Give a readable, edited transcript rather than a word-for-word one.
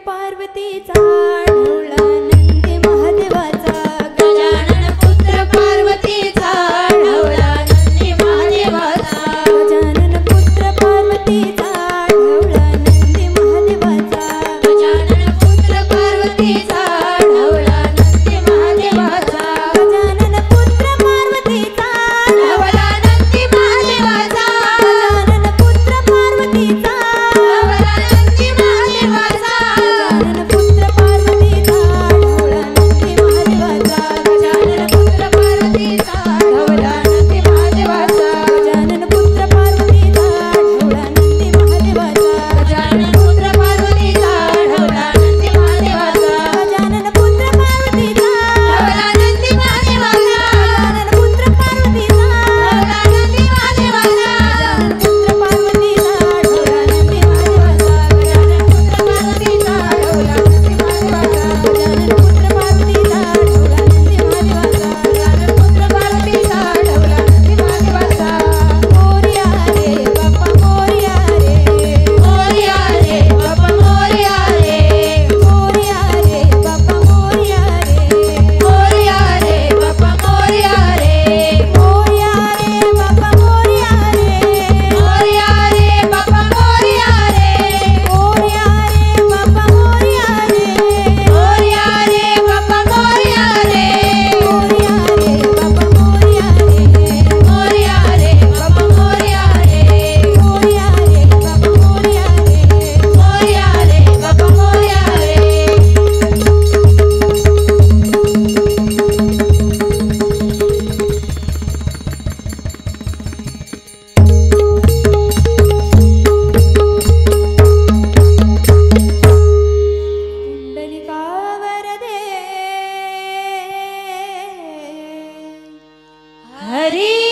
पार्वतीचा ढवळा नंदी महादेवाचा गजानन पुत्र पार्वतीचा ढवळा नंदी महादेवाचा गजानन पुत्र पार्वतीचा ढवळा नंदी महादेवाचा गजानन पुत्र पार्वतीचा ढवळा नंदी महादेवाचा गजानन पुत्र पार्वतीचा ढवळा नंदी महादेवाचा गजानन पुत्र पार्वतीचा ढवळा नंदी महादेवाचा गजानन पुत्र पार्वतीचा ढवळा नंदी महादेवाचा गजानन पुत्र पार्वतीचा ढवळा नंदी महादेवाचा गजानन पुत्र पार्वतीचा ढवळा नंदी महादेवाचा गजानन पुत्र पार्वतीचा ढवळा नंदी महादेवाचा गजानन पुत्र पार्वतीचा ढवळा नंदी महादेवाचा गजानन पुत्र पार्वतीचा ढवळा नंदी महादेवाचा गजानन पुत्र पार्वतीचा ढवळा नंदी महादेवाचा गजानन पुत्र पार्वतीचा ढवळा नंदी महादेवाचा गजानन पुत्र पार्वतीचा ढवळा नंदी महादेवाचा गजानन पुत्र पार्वतीचा ढवळा नंदी महादेवाचा मोरया रे बाप्पा मोरया रे मोरया रे बाप्पा मोरया रे मोरया रे बाप्पा मोरया रे मोरया रे बाप्पा मोरया रे मोरया रे बाप्पा मोरया रे मोरया रे बाप्पा मोरया रे मोरया रे बाप्पा मोरया रे मोरया रे बाप्पा मोरया रे मोरया रे बाप्पा मोरया रे मोरया रे बाप्पा मोरया रे मोरया रे बाप्पा मोरया रे मोरया रे बाप्पा मोरया रे कुंडलिका वरदे हरी